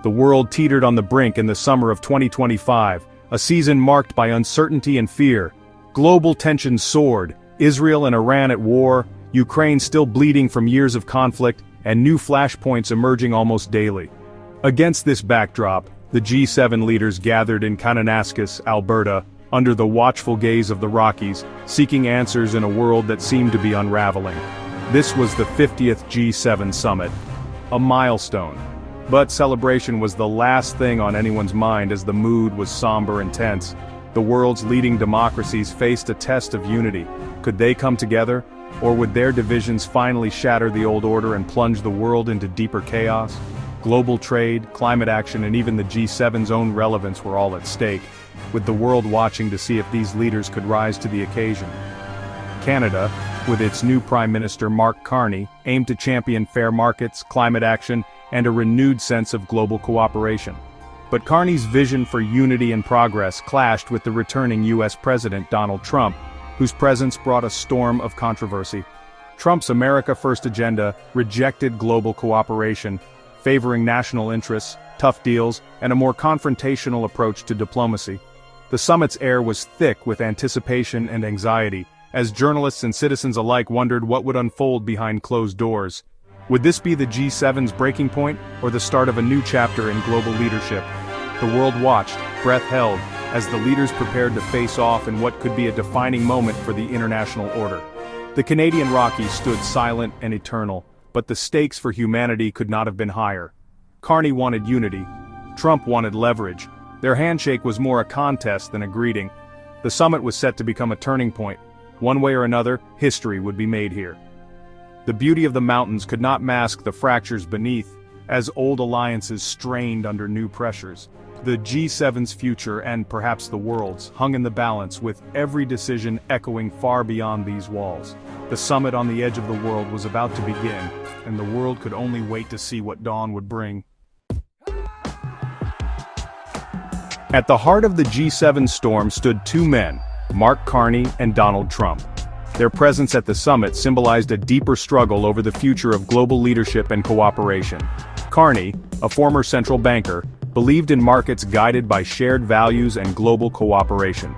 The world teetered on the brink in the summer of 2025, a season marked by uncertainty and fear. Global tensions soared, Israel and Iran at war, Ukraine still bleeding from years of conflict, and new flashpoints emerging almost daily. Against this backdrop, the G7 leaders gathered in Kananaskis, Alberta, under the watchful gaze of the Rockies, seeking answers in a world that seemed to be unraveling. This was the 50th G7 summit. A milestone. But celebration was the last thing on anyone's mind as the mood was somber and tense. The world's leading democracies faced a test of unity. Could they come together? Or would their divisions finally shatter the old order and plunge the world into deeper chaos? Global trade, climate action, and even the G7's own relevance were all at stake, with the world watching to see if these leaders could rise to the occasion. Canada, with its new Prime Minister Mark Carney, aimed to champion fair markets, climate action, and a renewed sense of global cooperation. But Carney's vision for unity and progress clashed with the returning US President Donald Trump, whose presence brought a storm of controversy. Trump's America First agenda rejected global cooperation, favoring national interests, tough deals, and a more confrontational approach to diplomacy. The summit's air was thick with anticipation and anxiety, as journalists and citizens alike wondered what would unfold behind closed doors. Would this be the G7's breaking point, or the start of a new chapter in global leadership? The world watched, breath held, as the leaders prepared to face off in what could be a defining moment for the international order. The Canadian Rockies stood silent and eternal, but the stakes for humanity could not have been higher. Carney wanted unity. Trump wanted leverage. Their handshake was more a contest than a greeting. The summit was set to become a turning point. One way or another, history would be made here. The beauty of the mountains could not mask the fractures beneath, as old alliances strained under new pressures. The G7's future, and perhaps the world's, hung in the balance, with every decision echoing far beyond these walls. The summit on the edge of the world was about to begin, and the world could only wait to see what dawn would bring. At the heart of the G7 storm stood two men, Mark Carney and Donald Trump. Their presence at the summit symbolized a deeper struggle over the future of global leadership and cooperation. Carney, a former central banker, believed in markets guided by shared values and global cooperation.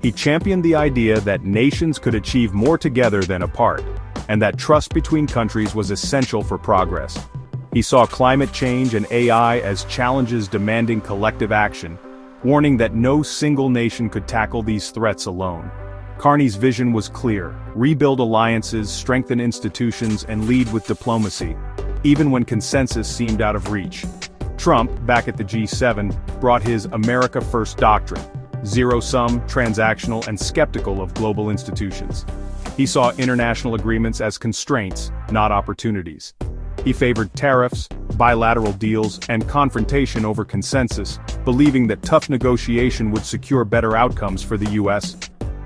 He championed the idea that nations could achieve more together than apart, and that trust between countries was essential for progress. He saw climate change and AI as challenges demanding collective action, warning that no single nation could tackle these threats alone. Carney's vision was clear: rebuild alliances, strengthen institutions, and lead with diplomacy, even when consensus seemed out of reach. Trump, back at the G7, brought his America First doctrine, zero-sum, transactional, and skeptical of global institutions. He saw international agreements as constraints, not opportunities. He favored tariffs, bilateral deals, and confrontation over consensus, believing that tough negotiation would secure better outcomes for the US.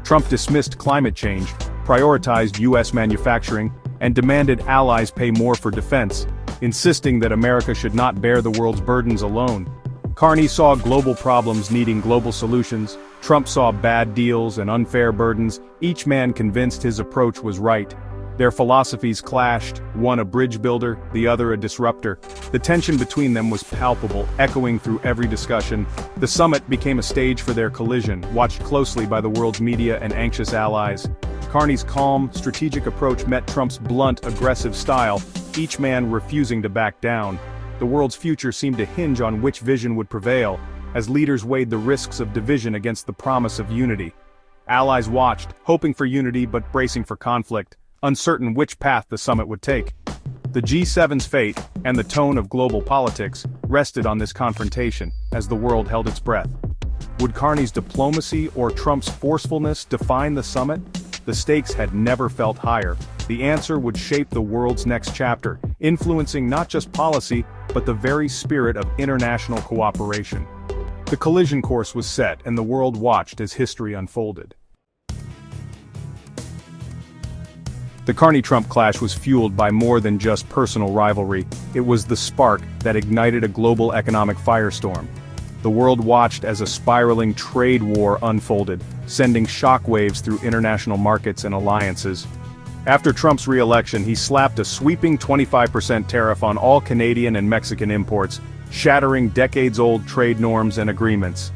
Trump dismissed climate change, prioritized US manufacturing, and demanded allies pay more for defense, insisting that America should not bear the world's burdens alone. Carney saw global problems needing global solutions. Trump saw bad deals and unfair burdens, each man convinced his approach was right. Their philosophies clashed, one a bridge builder, the other a disruptor. The tension between them was palpable, echoing through every discussion. The summit became a stage for their collision, watched closely by the world's media and anxious allies. Carney's calm, strategic approach met Trump's blunt, aggressive style, each man refusing to back down. The world's future seemed to hinge on which vision would prevail, as leaders weighed the risks of division against the promise of unity. Allies watched, hoping for unity but bracing for conflict, uncertain which path the summit would take. The G7's fate, and the tone of global politics, rested on this confrontation, as the world held its breath. Would Carney's diplomacy or Trump's forcefulness define the summit? The stakes had never felt higher. The answer would shape the world's next chapter, influencing not just policy, but the very spirit of international cooperation. The collision course was set, and the world watched as history unfolded. The Carney-Trump clash was fueled by more than just personal rivalry. It was the spark that ignited a global economic firestorm. The world watched as a spiraling trade war unfolded, sending shockwaves through international markets and alliances. After Trump's re-election, he slapped a sweeping 25% tariff on all Canadian and Mexican imports, shattering decades-old trade norms and agreements.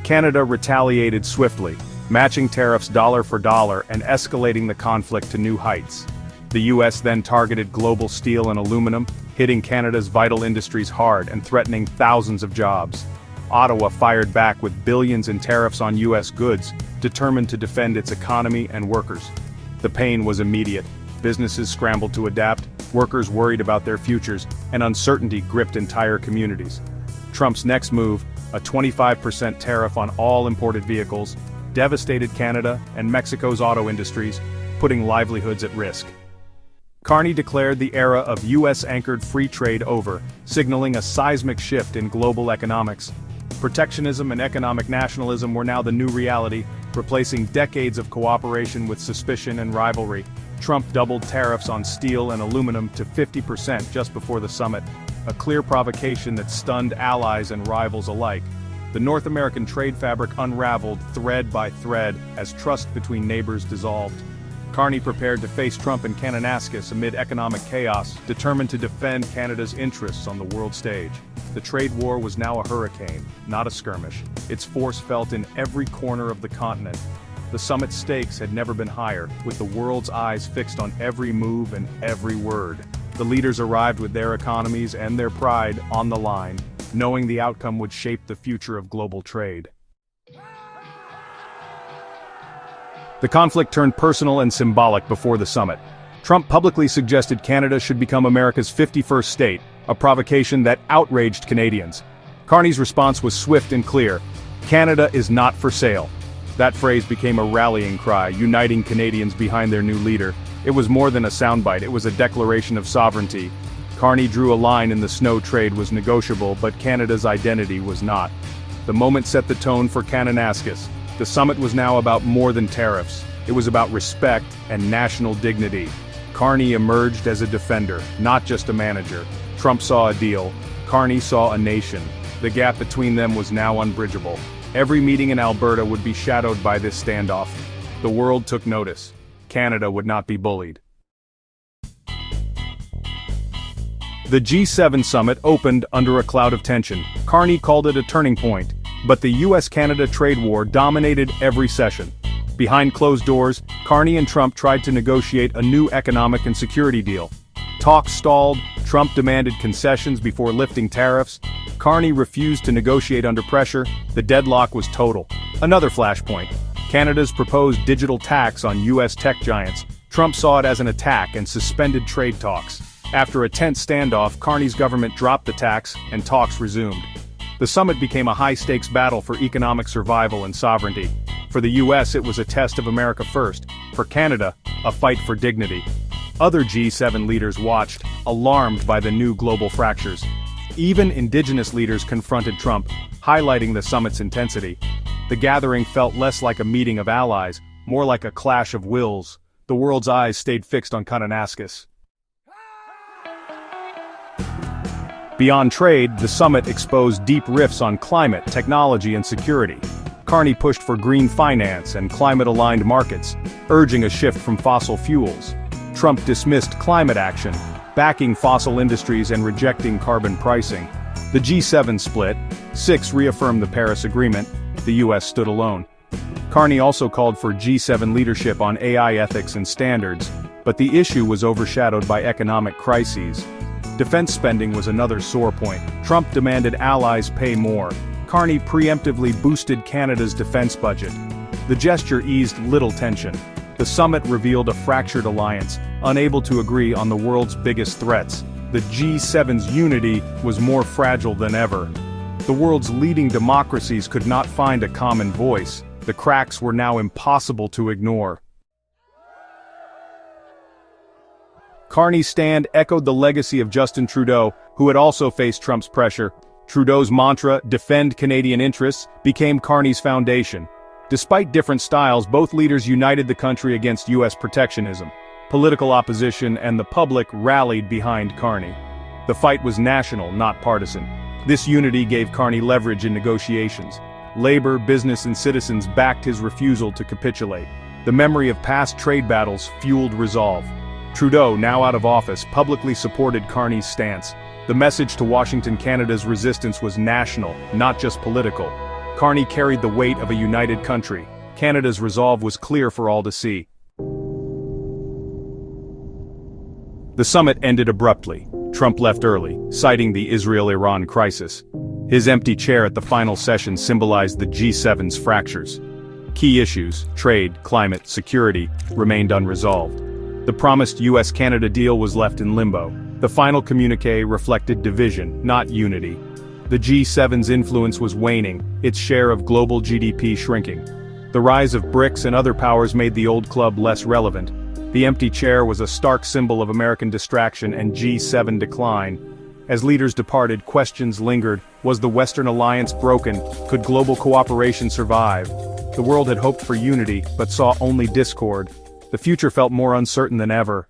Canada retaliated swiftly, matching tariffs dollar for dollar and escalating the conflict to new heights. The US then targeted global steel and aluminum, hitting Canada's vital industries hard and threatening thousands of jobs. Ottawa fired back with billions in tariffs on US goods, determined to defend its economy and workers. The pain was immediate. Businesses scrambled to adapt, workers worried about their futures, and uncertainty gripped entire communities. Trump's next move, a 25% tariff on all imported vehicles, devastated Canada and Mexico's auto industries, putting livelihoods at risk. Carney declared the era of US-anchored free trade over, signaling a seismic shift in global economics. Protectionism and economic nationalism were now the new reality, replacing decades of cooperation with suspicion and rivalry. Trump doubled tariffs on steel and aluminum to 50% just before the summit, a clear provocation that stunned allies and rivals alike. The North American trade fabric unraveled thread by thread as trust between neighbors dissolved. Carney prepared to face Trump in Kananaskis amid economic chaos, determined to defend Canada's interests on the world stage. The trade war was now a hurricane, not a skirmish. Its force felt in every corner of the continent. The summit's stakes had never been higher, with the world's eyes fixed on every move and every word. The leaders arrived with their economies and their pride on the line, knowing the outcome would shape the future of global trade. The conflict turned personal and symbolic before the summit. Trump publicly suggested Canada should become America's 51st state, a provocation that outraged Canadians. Carney's response was swift and clear: Canada is not for sale. That phrase became a rallying cry, uniting Canadians behind their new leader. It was more than a soundbite, it was a declaration of sovereignty. Carney drew a line in the snow trade was negotiable, but Canada's identity was not. The moment set the tone for Kananaskis. The summit was now about more than tariffs. It was about respect and national dignity. Carney emerged as a defender, not just a manager. Trump saw a deal. Carney saw a nation. The gap between them was now unbridgeable. Every meeting in Alberta would be shadowed by this standoff. The world took notice. Canada would not be bullied. The G7 summit opened under a cloud of tension. Carney called it a turning point, but the US-Canada trade war dominated every session. Behind closed doors, Carney and Trump tried to negotiate a new economic and security deal. Talks stalled, Trump demanded concessions before lifting tariffs. Carney refused to negotiate under pressure. The deadlock was total. Another flashpoint: Canada's proposed digital tax on US tech giants. Trump saw it as an attack and suspended trade talks. After a tense standoff, Carney's government dropped the tax, and talks resumed. The summit became a high-stakes battle for economic survival and sovereignty. For the US, it was a test of America first. For Canada, a fight for dignity. Other G7 leaders watched, alarmed by the new global fractures. Even indigenous leaders confronted Trump, highlighting the summit's intensity. The gathering felt less like a meeting of allies, more like a clash of wills. The world's eyes stayed fixed on Kananaskis. Beyond trade, the summit exposed deep rifts on climate, technology, and security. Carney pushed for green finance and climate-aligned markets, urging a shift from fossil fuels. Trump dismissed climate action, backing fossil industries and rejecting carbon pricing. The G7 split. 6 reaffirmed the Paris Agreement. The US stood alone. Carney also called for G7 leadership on AI ethics and standards, but the issue was overshadowed by economic crises. Defense spending was another sore point. Trump demanded allies pay more. Carney preemptively boosted Canada's defense budget. The gesture eased little tension. The summit revealed a fractured alliance, unable to agree on the world's biggest threats. The G7's unity was more fragile than ever. The world's leading democracies could not find a common voice. The cracks were now impossible to ignore. Carney's stand echoed the legacy of Justin Trudeau, who had also faced Trump's pressure. Trudeau's mantra, "Defend Canadian interests," became Carney's foundation. Despite different styles, both leaders united the country against US protectionism. Political opposition and the public rallied behind Carney. The fight was national, not partisan. This unity gave Carney leverage in negotiations. Labor, business, and citizens backed his refusal to capitulate. The memory of past trade battles fueled resolve. Trudeau, now out of office, publicly supported Carney's stance. The message to Washington, Canada's resistance was national, not just political. Carney carried the weight of a united country. Canada's resolve was clear for all to see. The summit ended abruptly. Trump left early, citing the Israel-Iran crisis. His empty chair at the final session symbolized the G7's fractures. Key issues, trade, climate, security, remained unresolved. The promised US-Canada deal was left in limbo. The final communiqué reflected division, not unity. The G7's influence was waning, its share of global GDP shrinking. The rise of BRICS and other powers made the old club less relevant. The empty chair was a stark symbol of American distraction and G7 decline. As leaders departed, questions lingered. Was the Western alliance broken? Could global cooperation survive? The world had hoped for unity, but saw only discord. The future felt more uncertain than ever.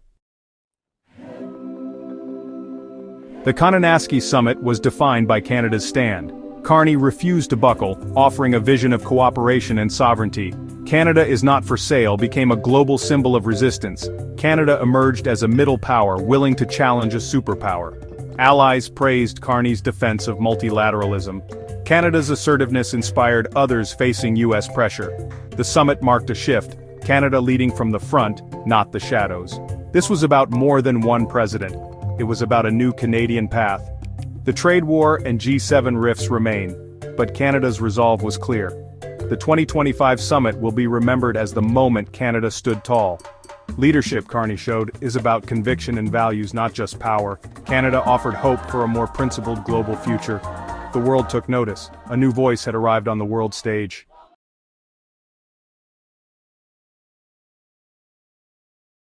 The Kananaskis summit was defined by Canada's stand. Carney refused to buckle, offering a vision of cooperation and sovereignty. Canada is not for sale became a global symbol of resistance. Canada emerged as a middle power willing to challenge a superpower. Allies praised Carney's defense of multilateralism. Canada's assertiveness inspired others facing US pressure. The summit marked a shift, Canada leading from the front, not the shadows. This was about more than one president. It was about a new Canadian path. The trade war and G7 rifts remain, but Canada's resolve was clear. The 2025 summit will be remembered as the moment Canada stood tall. Leadership, Carney showed, is about conviction and values, not just power. Canada offered hope for a more principled global future. The world took notice. A new voice had arrived on the world stage.